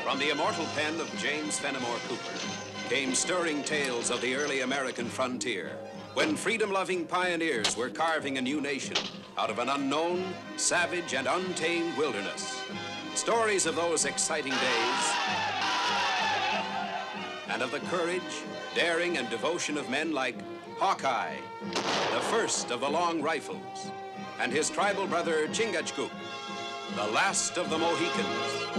From the immortal pen of James Fenimore Cooper came stirring tales of the early American frontier, when freedom-loving pioneers were carving a new nation out of an unknown, savage, and untamed wilderness. Stories of those exciting days and of the courage, daring, and devotion of men like Hawkeye, the first of the long rifles, and his tribal brother Chingachgook, the last of the Mohicans.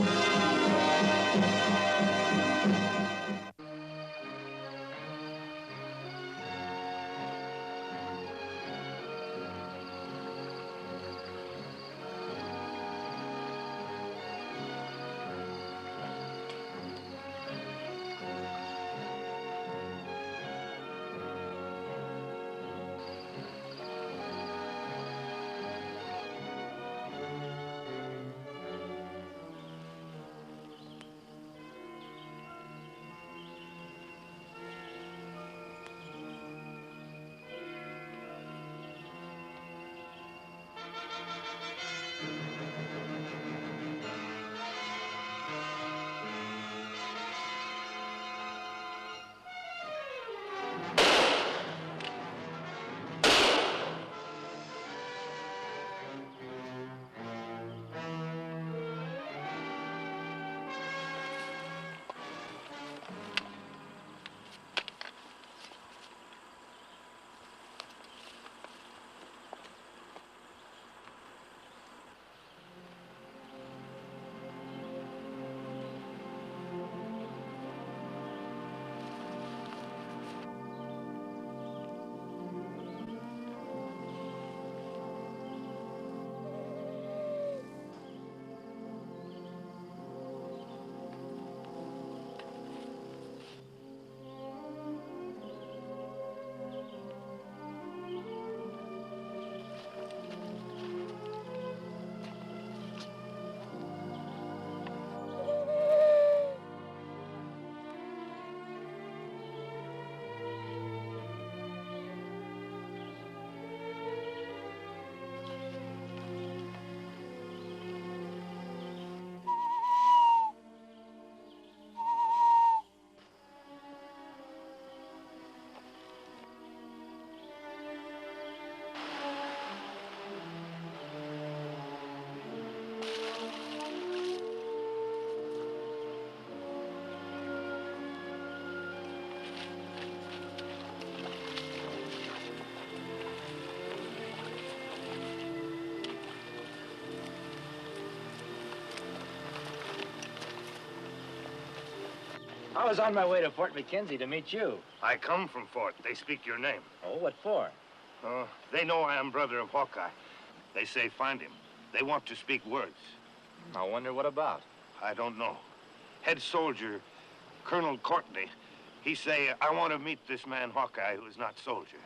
I was on my way to Fort McKenzie to meet you. I come from Fort. They speak your name. Oh, what for? They know I am brother of Hawkeye. They say find him. They want to speak words. I wonder what about. I don't know. Head soldier, Colonel Courtney, he say, I want to meet this man Hawkeye who is not soldier.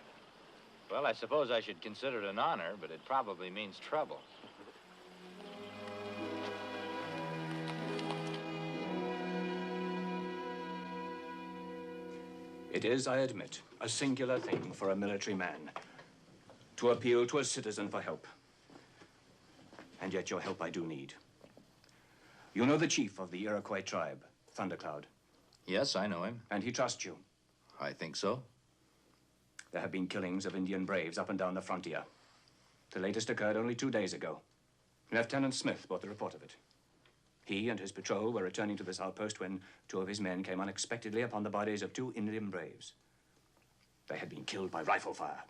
Well, I suppose I should consider it an honor, but it probably means trouble. It is, I admit, a singular thing for a military man to appeal to a citizen for help. And yet your help I do need. You know the chief of the Iroquois tribe, Thundercloud. Yes, I know him. And he trusts you. I think so. There have been killings of Indian braves up and down the frontier. The latest occurred only 2 days ago. Lieutenant Smith brought the report of it. He and his patrol were returning to this outpost when 2 of his men came unexpectedly upon the bodies of 2 Indian braves. They had been killed by rifle fire.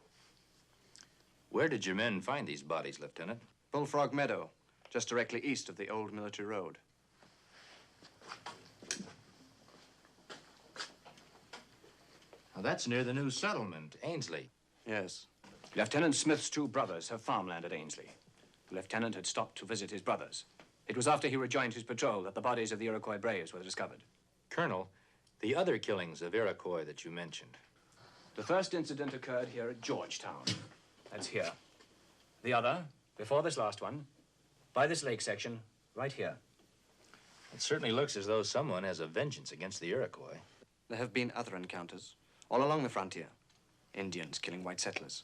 Where did your men find these bodies, Lieutenant? Bullfrog Meadow, just directly east of the old military road. Now, that's near the new settlement, Ainsley. Yes. Lieutenant Smith's 2 brothers have farmland at Ainsley. The lieutenant had stopped to visit his brothers. It was after he rejoined his patrol that the bodies of the Iroquois braves were discovered. Colonel, the other killings of Iroquois that you mentioned. The first incident occurred here at Georgetown. That's here. The other, before this last one, by this lake section, Right here. It certainly looks as though someone has a vengeance against the Iroquois. There have been other encounters, all along the frontier. Indians killing white settlers.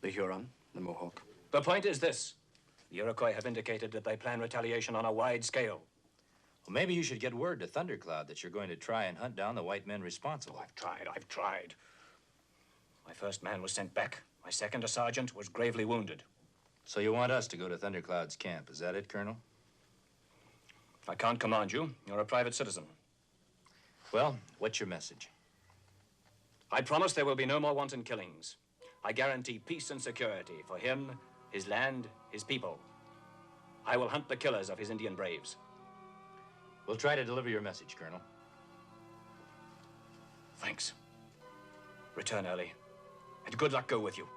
The Huron, the Mohawk. The point is this. The Iroquois have indicated that they plan retaliation on a wide scale. Well, maybe you should get word to Thundercloud that you're going to try and hunt down the white men responsible. Oh, I've tried. My first man was sent back. My second, a sergeant, was gravely wounded. So you want us to go to Thundercloud's camp, is that it, Colonel? I can't command you. You're a private citizen. Well, what's your message? I promise there will be no more wanton killings. I guarantee peace and security for him, his land, his people. I will hunt the killers of his Indian braves. We'll try to deliver your message, Colonel. Thanks. Return early, and good luck go with you.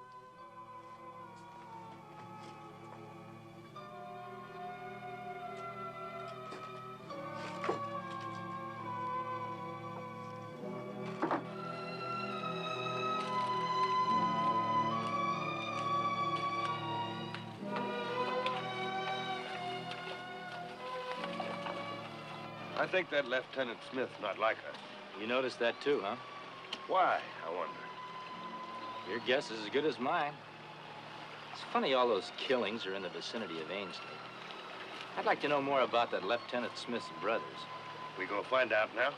I think that Lieutenant Smith not like us. You noticed that too, huh? Why, I wonder? Your guess is as good as mine. It's funny all those killings are in the vicinity of Ainsley. I'd like to know more about that Lieutenant Smith's brothers. We go find out now?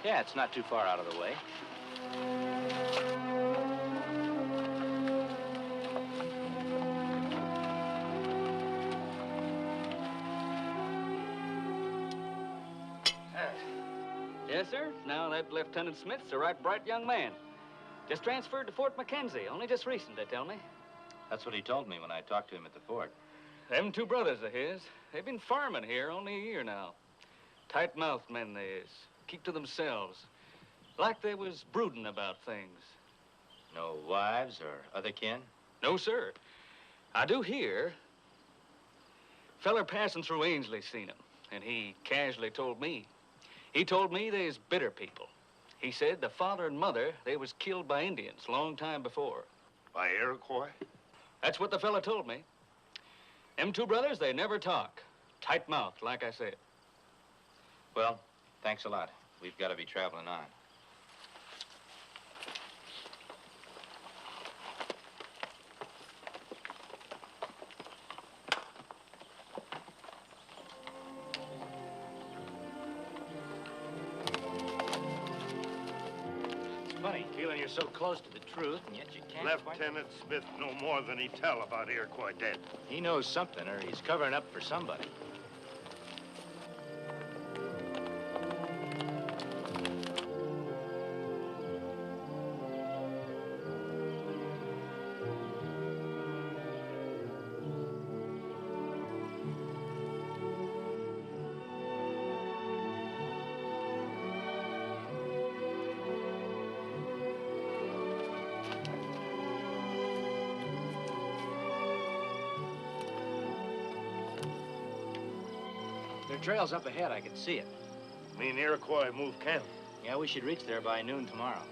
Yeah, it's not too far out of the way. Yes, sir. Now that Lieutenant Smith's a right bright young man. Just transferred to Fort McKenzie, only just recent, they tell me. That's what he told me when I talked to him at the fort. Them two brothers of his, they've been farming here only a year now. Tight-mouthed men they is. Keep to themselves. Like they was brooding about things. No wives or other kin? No, sir. I do hear. Feller passing through Ainsley seen him, and he casually told me. He told me they's bitter people. He said the father and mother, they was killed by Indians long time before. By Iroquois? That's what the fella told me. Them two brothers, they never talk. Tight-mouthed, like I said. Well, thanks a lot. We've got to be traveling on. Funny, feeling you're so close to the truth, and yet you can't Lieutenant Smith know more than he tell about Iroquois dead. He knows something, or he's covering up for somebody. Their trail's up ahead. I can see it. Mean Iroquois move camp. Yeah, we should reach there by noon tomorrow.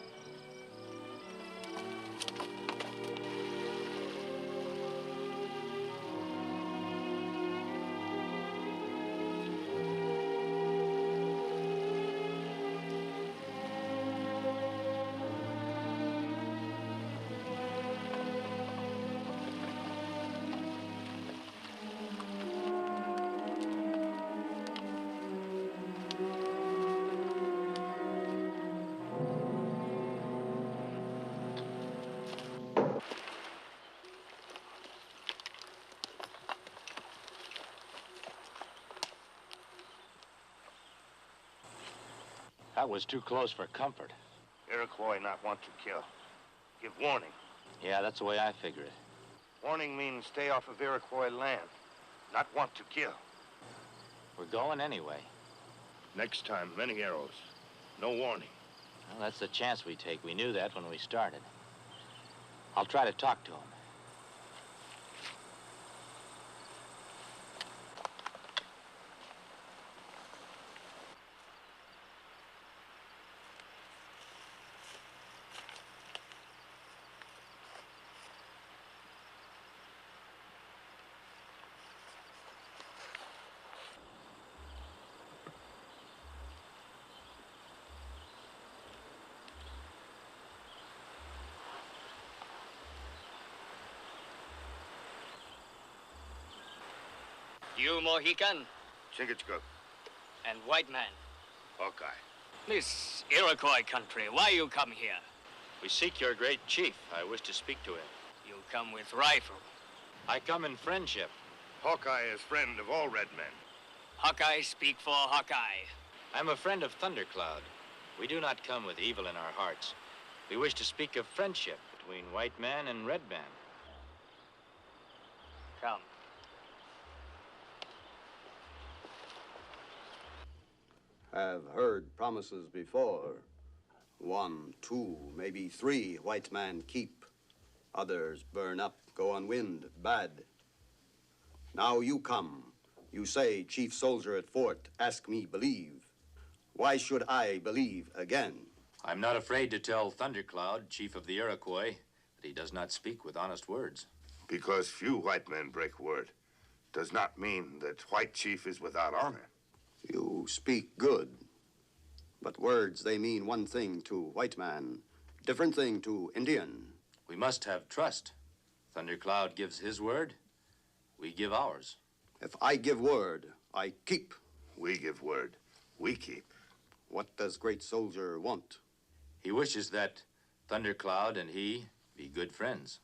That was too close for comfort. Iroquois not want to kill. Give warning. Yeah, that's the way I figure it. Warning means stay off of Iroquois land. Not want to kill. We're going anyway. Next time, many arrows. No warning. Well, that's the chance we take. We knew that when we started. I'll try to talk to him. You Mohican Chingachgook. and white man. Hawkeye. This Iroquois country, why you come here? We seek your great chief. I wish to speak to him. You come with rifle. I come in friendship. Hawkeye is friend of all red men. Hawkeye speak for Hawkeye. I'm a friend of Thundercloud. We do not come with evil in our hearts. We wish to speak of friendship between white man and red man. Come. Have heard promises before. 1, 2, maybe 3 white man keep. Others burn up, go on wind, bad. Now you come. You say, chief soldier at fort, ask me believe. Why should I believe again? I'm not afraid to tell Thundercloud, chief of the Iroquois, that he does not speak with honest words. Because few white men break word does not mean that white chief is without honor. You speak good. But words, they mean one thing to white man, different thing to Indian. We must have trust. Thundercloud gives his word. We give ours. If I give word, I keep. We give word. We keep. What does great soldier want? He wishes that Thundercloud and he be good friends.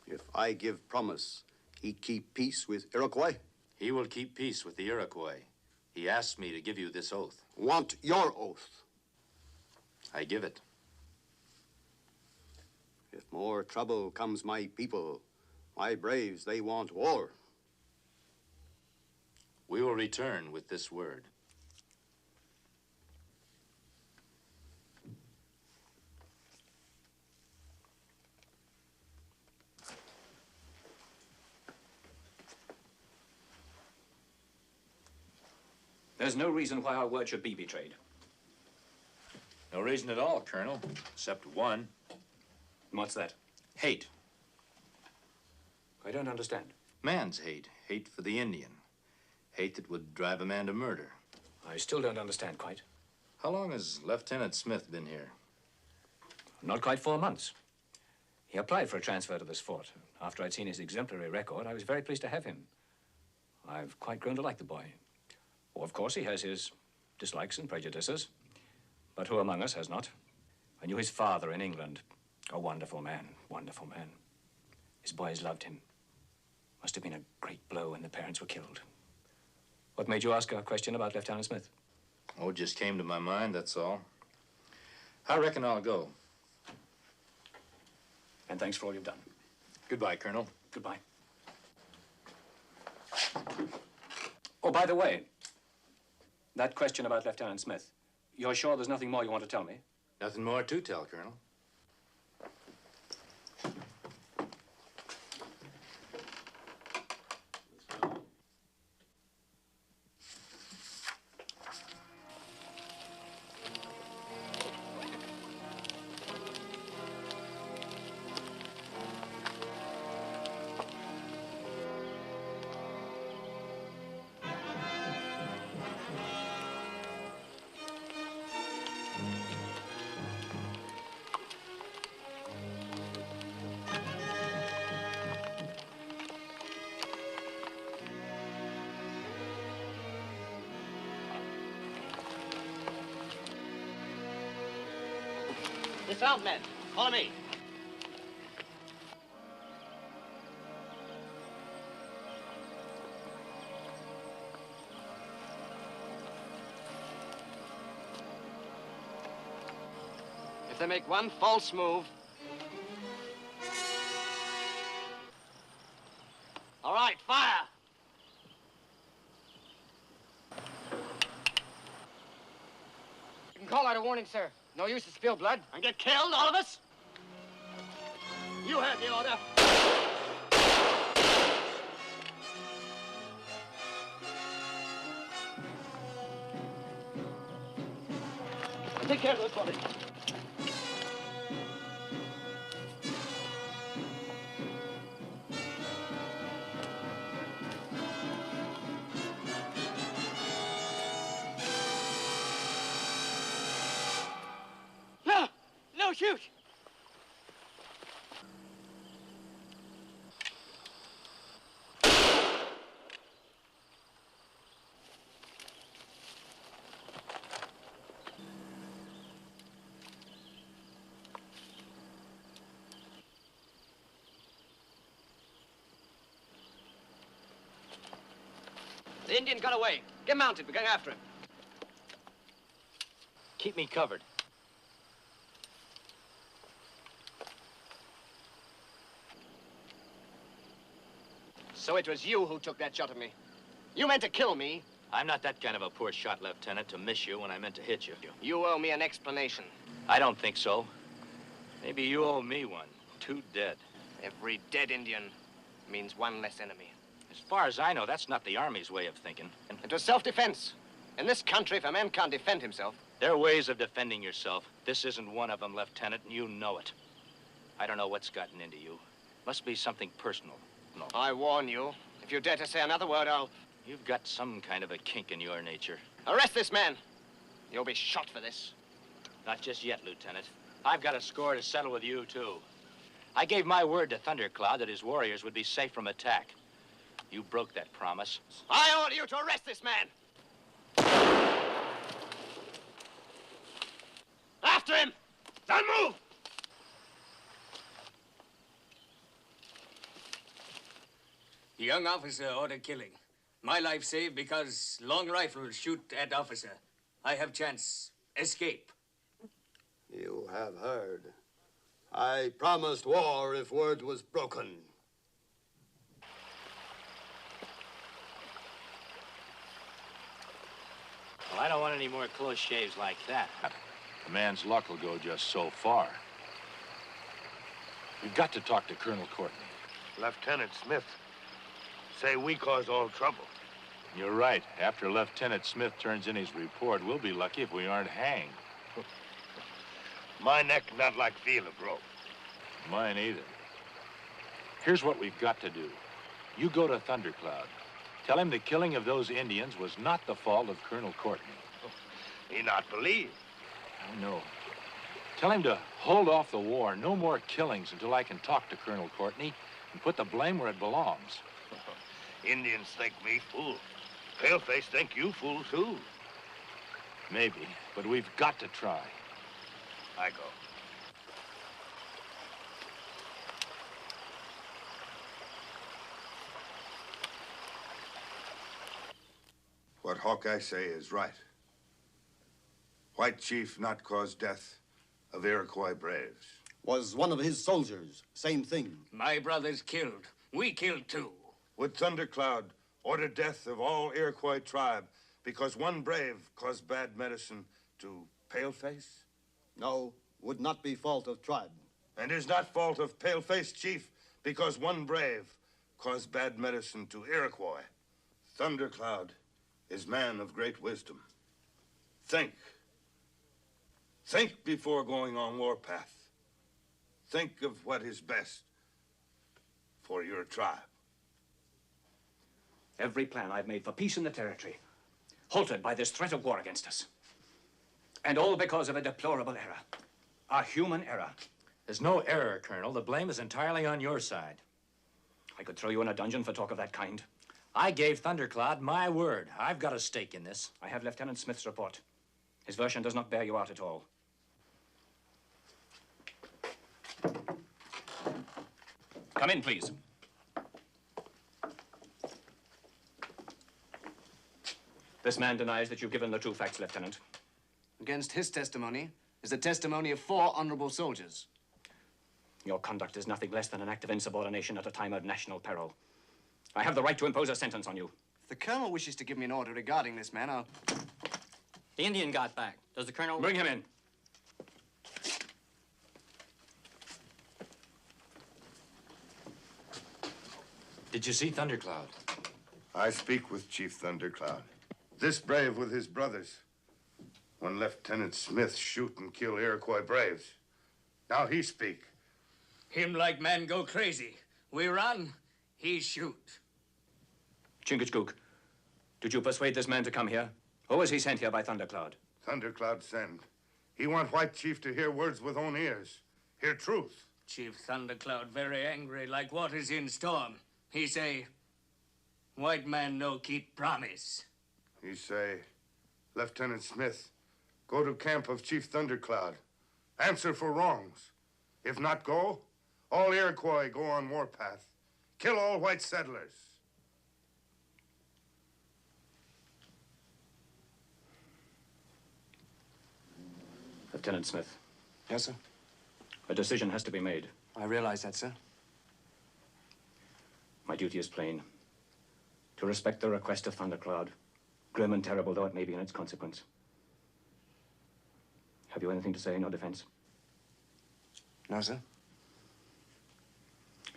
If I give promise, he keep peace with Iroquois? He will keep peace with the Iroquois. He asked me to give you this oath. Want your oath. I give it. If more trouble comes my people, my braves, they want war. We will return with this word. There's no reason why our word should be betrayed. No reason at all, Colonel, except one. What's that? Hate. I don't understand. Man's hate. Hate for the Indian. Hate that would drive a man to murder. I still don't understand quite. How long has Lieutenant Smith been here? Not quite 4 months. He applied for a transfer to this fort. After I'd seen his exemplary record, I was very pleased to have him. I've quite grown to like the boy. Oh, of course, he has his dislikes and prejudices. But who among us has not? I knew his father in England. A wonderful man, wonderful man. His boys loved him. Must have been a great blow when the parents were killed. What made you ask a question about Lieutenant Smith? Oh, it just came to my mind, that's all. I reckon I'll go. And thanks for all you've done. Goodbye, Colonel. Goodbye. Oh, by the way, that question about Lieutenant Smith, you're sure there's nothing more you want to tell me? Nothing more to tell, Colonel. Dismount, men. Follow me. If they make one false move... All right, fire! You can call out a warning, sir. No use to spill blood. And get killed, all of us? You had the order. Take care of those bodies. No, shoot! The Indian got away. Get mounted. We're going after him. Keep me covered. So it was you who took that shot at me. You meant to kill me. I'm not that kind of a poor shot, Lieutenant, to miss you when I meant to hit you. You owe me an explanation. I don't think so. Maybe you owe me one. 2 dead. Every dead Indian means one less enemy. As far as I know, that's not the Army's way of thinking. It was self-defense. In this country, if a man can't defend himself... There are ways of defending yourself. This isn't one of them, Lieutenant, and you know it. I don't know what's gotten into you. Must be something personal. No. I warn you. If you dare to say another word, I'll... You've got some kind of a kink in your nature. Arrest this man. You'll be shot for this. Not just yet, Lieutenant. I've got a score to settle with you, too. I gave my word to Thundercloud that his warriors would be safe from attack. You broke that promise. I order you to arrest this man. After him! Don't move! The young officer ordered killing. My life saved because long rifle shoot at officer. I have chance. Escape. You have heard. I promised war if word was broken. Well, I don't want any more close shaves like that. A man's luck will go just so far. We've got to talk to Colonel Courtney. Lieutenant Smith say we caused all trouble. You're right. After Lieutenant Smith turns in his report, we'll be lucky if we aren't hanged. My neck not like feel of rope. Mine either. Here's what we've got to do. You go to Thundercloud. Tell him the killing of those Indians was not the fault of Colonel Courtney. He not believe. I know. Tell him to hold off the war. No more killings until I can talk to Colonel Courtney and put the blame where it belongs. Indians think me fool. Paleface think you fool, too. Maybe, but we've got to try. I go. What Hawkeye say is right. White chief not cause death of Iroquois braves. Was one of his soldiers. Same thing. My brother's killed. We killed too. Would Thundercloud order death of all Iroquois tribe because one brave caused bad medicine to Paleface? No, would not be fault of tribe. And is not fault of Paleface chief because one brave caused bad medicine to Iroquois. Thundercloud is man of great wisdom. Think. Think before going on warpath. Think of what is best for your tribe. Every plan I've made for peace in the territory, halted by this threat of war against us. And all because of a deplorable error. A human error. There's no error, Colonel. The blame is entirely on your side. I could throw you in a dungeon for talk of that kind. I gave Thundercloud my word. I've got a stake in this. I have Lieutenant Smith's report. His version does not bear you out at all. Come in, please. This man denies that you've given the true facts, Lieutenant. Against his testimony is the testimony of 4 honorable soldiers. Your conduct is nothing less than an act of insubordination at a time of national peril. I have the right to impose a sentence on you. If the colonel wishes to give me an order regarding this man, I'll... The Indian got back. Does the colonel... Bring him in. Did you see Thundercloud? I speak with Chief Thundercloud. This brave with his brothers. When Lieutenant Smith shoot and kill Iroquois braves. Now he speak. Him like man go crazy. We run, he shoot. Chingachgook, did you persuade this man to come here? Or was he sent here by Thundercloud? Thundercloud send. He want White Chief to hear words with own ears. Hear truth. Chief Thundercloud very angry like waters in storm. He say, white man no keep promise. He say, Lieutenant Smith, go to camp of Chief Thundercloud. Answer for wrongs. If not go, all Iroquois go on warpath. Kill all white settlers. Lieutenant Smith. Yes, sir? A decision has to be made. I realize that, sir. My duty is plain. To respect the request of Thundercloud, grim and terrible though it may be in its consequence. Have you anything to say in your defense? No, sir.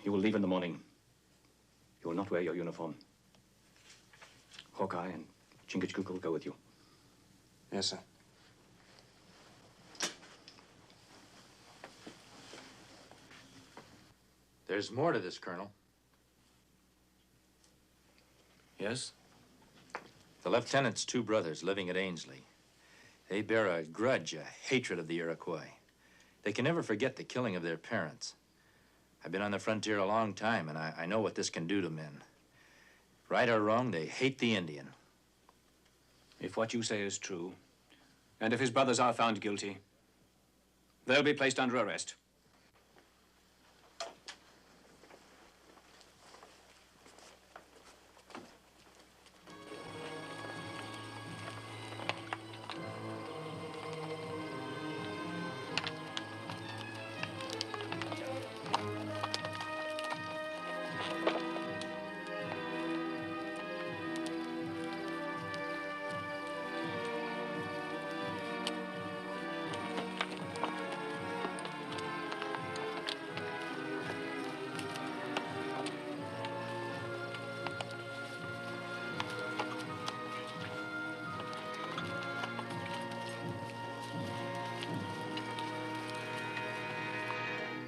You will leave in the morning. You will not wear your uniform. Hawkeye and Chingachgook will go with you. Yes, sir. There's more to this, Colonel. Yes? The lieutenant's two brothers living at Ainsley. They bear a grudge, a hatred of the Iroquois. They can never forget the killing of their parents. I've been on the frontier a long time, and I know what this can do to men. Right or wrong, they hate the Indian. If what you say is true, and if his brothers are found guilty, they'll be placed under arrest.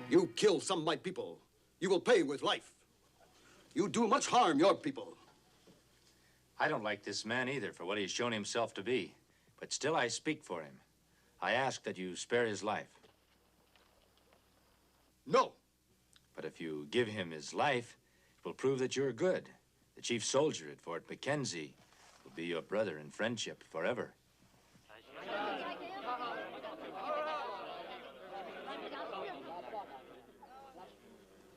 You kill some of my people, you will pay with life. You do much harm your people. I don't like this man either for what he's shown himself to be, but still I speak for him. I ask that you spare his life. No. But if you give him his life, it will prove that you're good. The chief soldier at Fort Mackenzie will be your brother in friendship forever.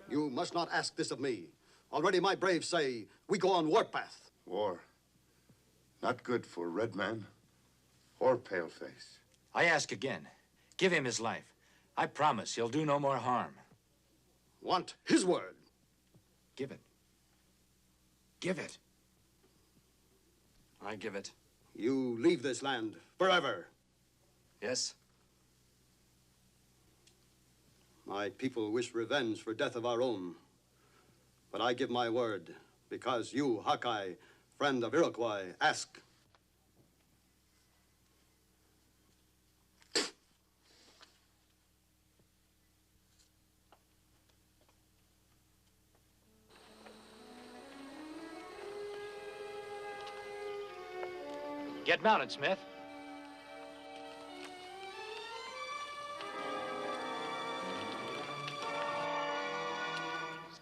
You must not ask this of me. Already my braves say we go on warpath. War. Not good for red man or paleface. I ask again. Give him his life. I promise he'll do no more harm. Want his word. Give it. Give it. I give it. You leave this land forever. Yes? My people wish revenge for death of our own. But I give my word, because you, Hawkeye, friend of Iroquois, ask. Get mounted, Smith.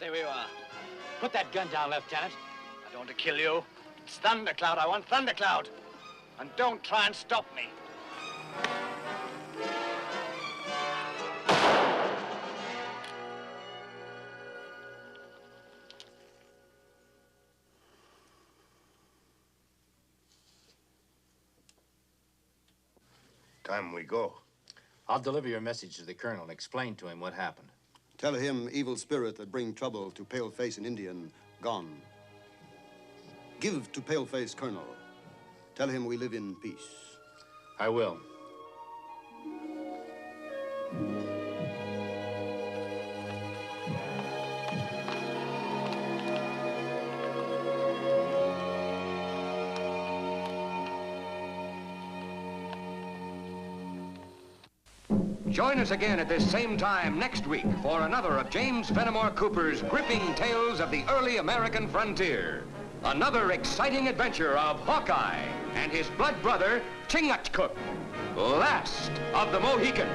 Stay where you are. Put that gun down, Lieutenant. I don't want to kill you. It's Thundercloud. I want Thundercloud. And don't try and stop me. Time we go. I'll deliver your message to the colonel and explain to him what happened. Tell him evil spirit that bring trouble to Paleface and Indian, gone. Give to Paleface Colonel. Tell him we live in peace. I will. Join us again at this same time next week for another of James Fenimore Cooper's gripping tales of the early American frontier. Another exciting adventure of Hawkeye and his blood brother, Chingachgook, last of the Mohicans.